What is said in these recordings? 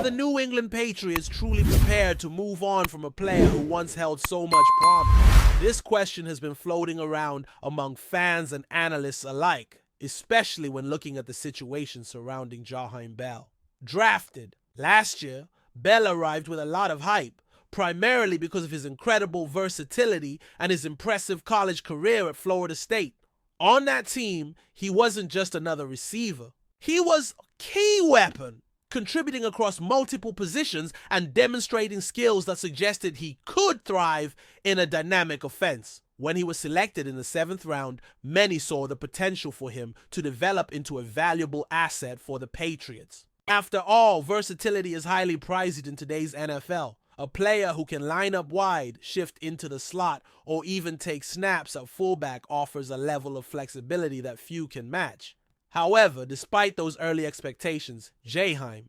Are the New England Patriots truly prepared to move on from a player who once held so much promise? This question has been floating around among fans and analysts alike, especially when looking at the situation surrounding Jayheim Bell. Drafted last year, Bell arrived with a lot of hype, primarily because of his incredible versatility and his impressive college career at Florida State. On that team, he wasn't just another receiver. He was a key weapon, contributing across multiple positions and demonstrating skills that suggested he could thrive in a dynamic offense. When he was selected in the 7th round, many saw the potential for him to develop into a valuable asset for the Patriots. After all, versatility is highly prized in today's NFL. A player who can line up wide, shift into the slot, or even take snaps at fullback offers a level of flexibility that few can match. However, despite those early expectations, Jayheim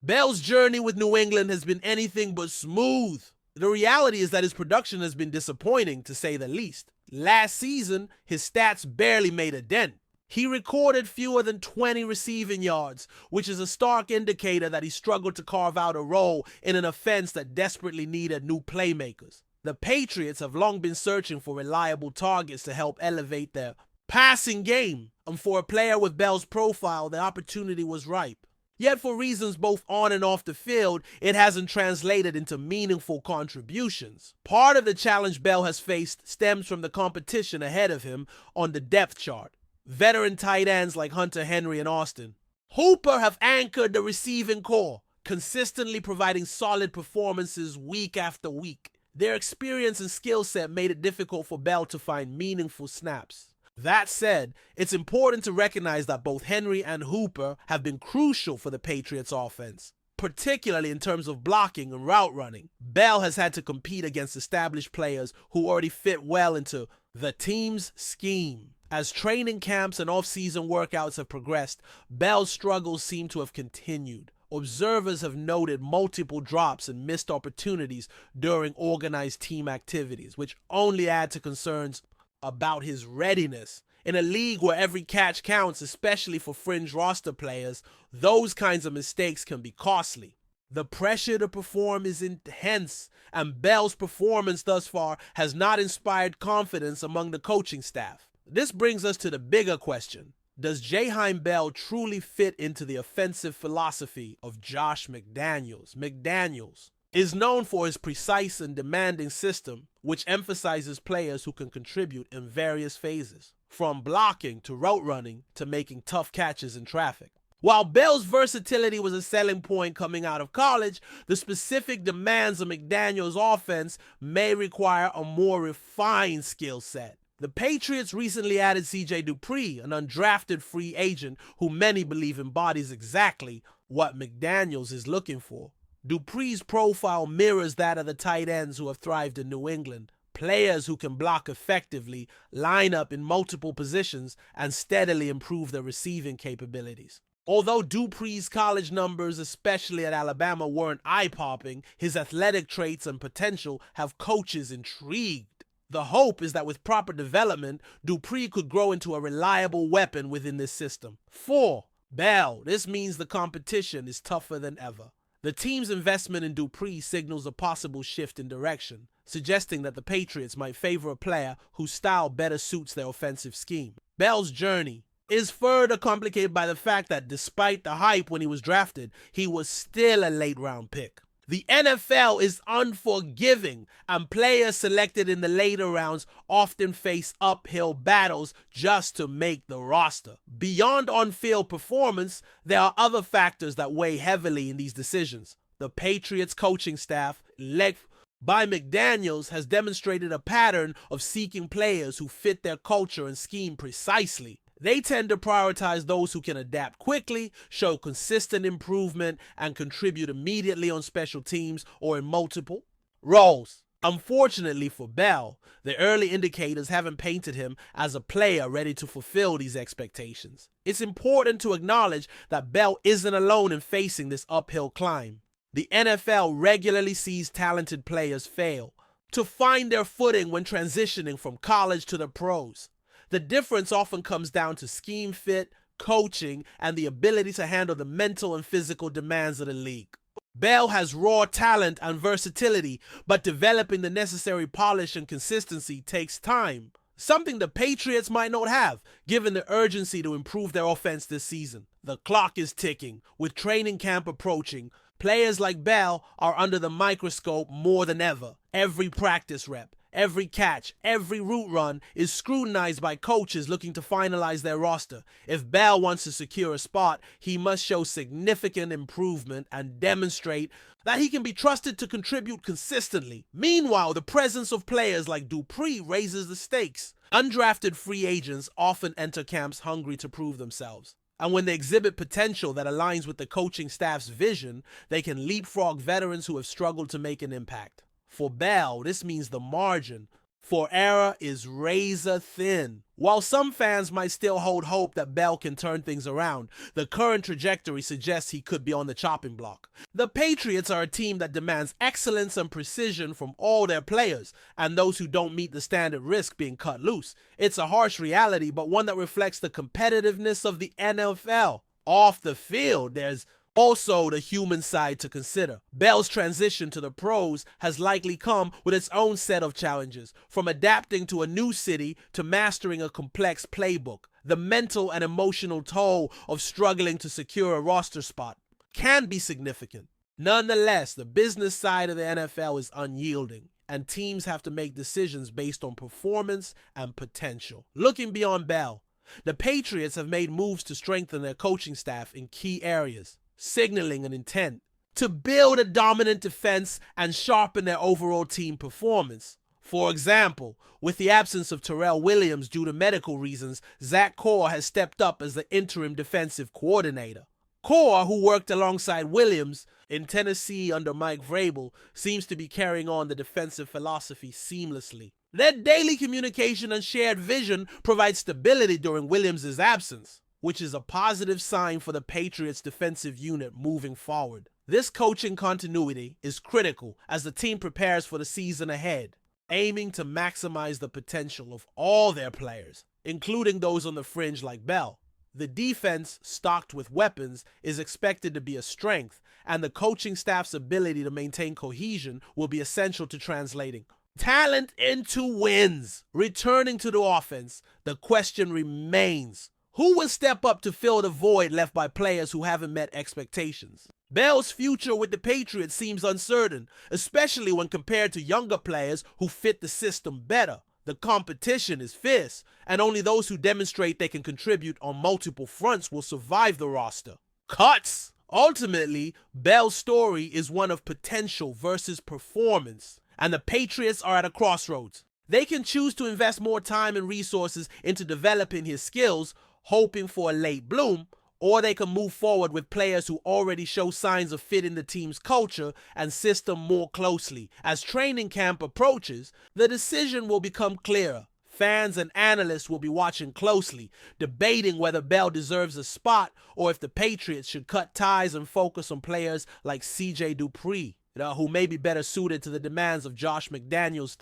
Bell's journey with New England has been anything but smooth. The reality is that his production has been disappointing, to say the least. Last season, his stats barely made a dent. He recorded fewer than 20 receiving yards, which is a stark indicator that he struggled to carve out a role in an offense that desperately needed new playmakers. The Patriots have long been searching for reliable targets to help elevate their passing game, and for a player with Bell's profile, the opportunity was ripe. Yet for reasons both on and off the field, it hasn't translated into meaningful contributions. Part of the challenge Bell has faced stems from the competition ahead of him on the depth chart. Veteran tight ends like Hunter Henry and Austin Hooper have anchored the receiving core, consistently providing solid performances week after week. Their experience and skill set made it difficult for Bell to find meaningful snaps. That said, it's important to recognize that both Henry and Hooper have been crucial for the Patriots offense, particularly in terms of blocking and route running. Bell has had to compete against established players who already fit well into the team's scheme. As training camps and off-season workouts have progressed, Bell's struggles seem to have continued. Observers have noted multiple drops and missed opportunities during organized team activities, which only add to concerns about his readiness. In a league where every catch counts, especially for fringe roster players, those kinds of mistakes can be costly. The pressure to perform is intense, and Bell's performance thus far has not inspired confidence among the coaching staff. This brings us to the bigger question. Does Jayheim Bell truly fit into the offensive philosophy of Josh McDaniels? McDaniels is known for his precise and demanding system, which emphasizes players who can contribute in various phases, from blocking to route running to making tough catches in traffic. While Bell's versatility was a selling point coming out of college, the specific demands of McDaniels' offense may require a more refined skill set. The Patriots recently added C.J. Dupree, an undrafted free agent who many believe embodies exactly what McDaniels is looking for. Dupree's profile mirrors that of the tight ends who have thrived in New England, players who can block effectively, line up in multiple positions, and steadily improve their receiving capabilities. Although Dupree's college numbers, especially at Alabama, weren't eye-popping, his athletic traits and potential have coaches intrigued. The hope is that with proper development, Dupree could grow into a reliable weapon within this system. For Bell, this means the competition is tougher than ever. The team's investment in Dupree signals a possible shift in direction, suggesting that the Patriots might favor a player whose style better suits their offensive scheme. Bell's journey is further complicated by the fact that despite the hype when he was drafted, he was still a late-round pick. The NFL is unforgiving, and players selected in the later rounds often face uphill battles just to make the roster. Beyond on-field performance, there are other factors that weigh heavily in these decisions. The Patriots coaching staff, led by McDaniels, has demonstrated a pattern of seeking players who fit their culture and scheme precisely. They tend to prioritize those who can adapt quickly, show consistent improvement, and contribute immediately on special teams or in multiple roles. Unfortunately for Bell, the early indicators haven't painted him as a player ready to fulfill these expectations. It's important to acknowledge that Bell isn't alone in facing this uphill climb. The NFL regularly sees talented players fail to find their footing when transitioning from college to the pros. The difference often comes down to scheme fit, coaching, and the ability to handle the mental and physical demands of the league. Bell has raw talent and versatility, but developing the necessary polish and consistency takes time. Something the Patriots might not have, given the urgency to improve their offense this season. The clock is ticking, with training camp approaching. Players like Bell are under the microscope more than ever. Every practice rep, every catch, every route run is scrutinized by coaches looking to finalize their roster. If Bell wants to secure a spot, he must show significant improvement and demonstrate that he can be trusted to contribute consistently. Meanwhile, the presence of players like Dupree raises the stakes. Undrafted free agents often enter camps hungry to prove themselves. And when they exhibit potential that aligns with the coaching staff's vision, they can leapfrog veterans who have struggled to make an impact. For Bell, this means the margin for error is razor thin. While some fans might still hold hope that Bell can turn things around, the current trajectory suggests he could be on the chopping block. The Patriots are a team that demands excellence and precision from all their players, and those who don't meet the standard risk being cut loose. It's a harsh reality, but one that reflects the competitiveness of the NFL. Off the field, there's also the human side to consider. Bell's transition to the pros has likely come with its own set of challenges, from adapting to a new city to mastering a complex playbook. The mental and emotional toll of struggling to secure a roster spot can be significant. Nonetheless, the business side of the NFL is unyielding, and teams have to make decisions based on performance and potential. Looking beyond Bell, the Patriots have made moves to strengthen their coaching staff in key areas, signaling an intent to build a dominant defense and sharpen their overall team performance. For example, with the absence of Terrell Williams due to medical reasons, Zach Core has stepped up as the interim defensive coordinator. Core, who worked alongside Williams in Tennessee under Mike Vrabel, seems to be carrying on the defensive philosophy seamlessly. Their daily communication and shared vision provide stability during Williams' absence, which is a positive sign for the Patriots' defensive unit moving forward. This coaching continuity is critical as the team prepares for the season ahead, aiming to maximize the potential of all their players, including those on the fringe like Bell. The defense, stocked with weapons, is expected to be a strength, and the coaching staff's ability to maintain cohesion will be essential to translating talent into wins. Returning to the offense, the question remains: who will step up to fill the void left by players who haven't met expectations? Bell's future with the Patriots seems uncertain, especially when compared to younger players who fit the system better. The competition is fierce, and only those who demonstrate they can contribute on multiple fronts will survive the roster. Cuts! Ultimately, Bell's story is one of potential versus performance, and the Patriots are at a crossroads. They can choose to invest more time and resources into developing his skills, hoping for a late bloom, or they can move forward with players who already show signs of fitting the team's culture and system more closely. As training camp approaches, the decision will become clearer. Fans and analysts will be watching closely, debating whether Bell deserves a spot or if the Patriots should cut ties and focus on players like C.J. Dupree, who may be better suited to the demands of Josh McDaniels'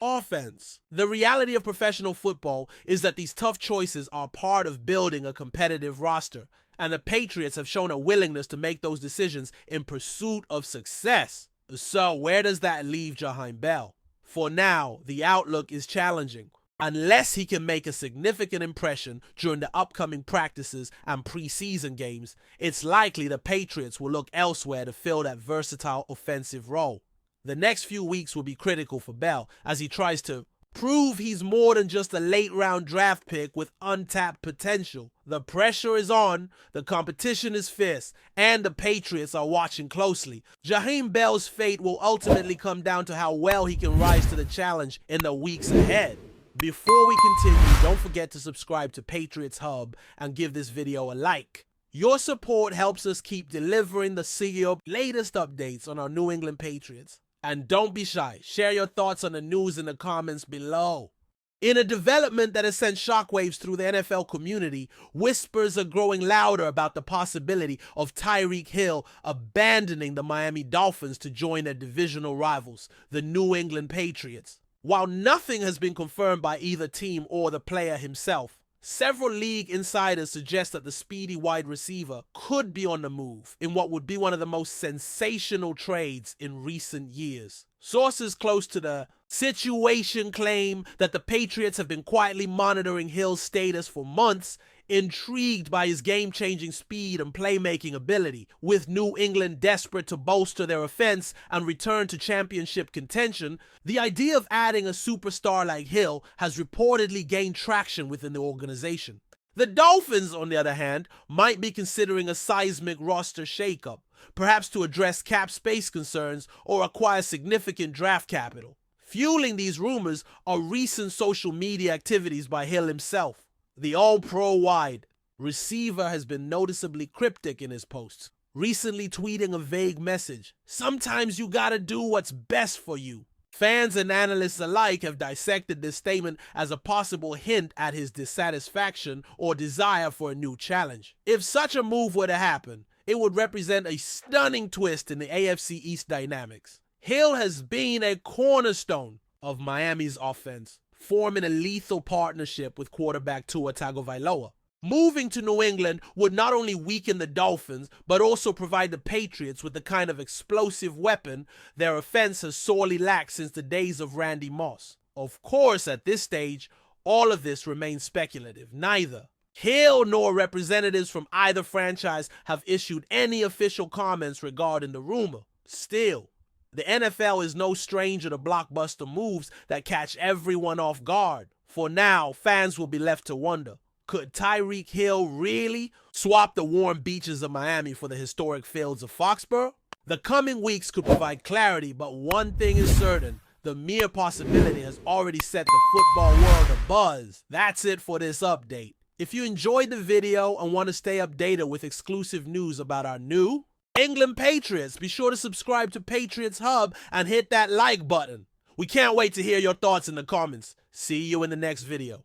offense. The reality of professional football is that these tough choices are part of building a competitive roster, and the Patriots have shown a willingness to make those decisions in pursuit of success. So where does that leave Jayheim Bell? For now, the outlook is challenging. Unless he can make a significant impression during the upcoming practices and preseason games, it's likely the Patriots will look elsewhere to fill that versatile offensive role. The next few weeks will be critical for Bell as he tries to prove he's more than just a late-round draft pick with untapped potential. The pressure is on, the competition is fierce, and the Patriots are watching closely. Jayheim Bell's fate will ultimately come down to how well he can rise to the challenge in the weeks ahead. Before we continue, don't forget to subscribe to Patriots Hub and give this video a like. Your support helps us keep delivering the CEO latest updates on our New England Patriots. And don't be shy, share your thoughts on the news in the comments below. In a development that has sent shockwaves through the NFL community, whispers are growing louder about the possibility of Tyreek Hill abandoning the Miami Dolphins to join their divisional rivals, the New England Patriots. While nothing has been confirmed by either team or the player himself, Several league insiders suggest that the speedy wide receiver could be on the move in what would be one of the most sensational trades in recent years. Sources close to the situation claim that the Patriots have been quietly monitoring Hill's status for months, intrigued by his game-changing speed and playmaking ability. With New England desperate to bolster their offense and return to championship contention, the idea of adding a superstar like Hill has reportedly gained traction within the organization. The Dolphins, on the other hand, might be considering a seismic roster shakeup, perhaps to address cap space concerns or acquire significant draft capital. Fueling these rumors are recent social media activities by Hill himself. The all-pro wide receiver has been noticeably cryptic in his posts, recently tweeting a vague message. Sometimes you gotta do what's best for you. Fans and analysts alike have dissected this statement as a possible hint at his dissatisfaction or desire for a new challenge. If such a move were to happen, it would represent a stunning twist in the AFC East dynamics. Hill has been a cornerstone of Miami's offense, forming a lethal partnership with quarterback Tua Tagovailoa. Moving to New England would not only weaken the Dolphins, but also provide the Patriots with the kind of explosive weapon their offense has sorely lacked since the days of Randy Moss. Of course, at this stage, all of this remains speculative. Neither Hill nor representatives from either franchise have issued any official comments regarding the rumor. Still, the NFL is no stranger to blockbuster moves that catch everyone off guard. For now, fans will be left to wonder, could Tyreek Hill really swap the warm beaches of Miami for the historic fields of Foxborough? The coming weeks could provide clarity, but one thing is certain, the mere possibility has already set the football world abuzz. That's it for this update. If you enjoyed the video and want to stay updated with exclusive news about our New England Patriots, be sure to subscribe to Patriots Hub and hit that like button. We can't wait to hear your thoughts in the comments. See you in the next video.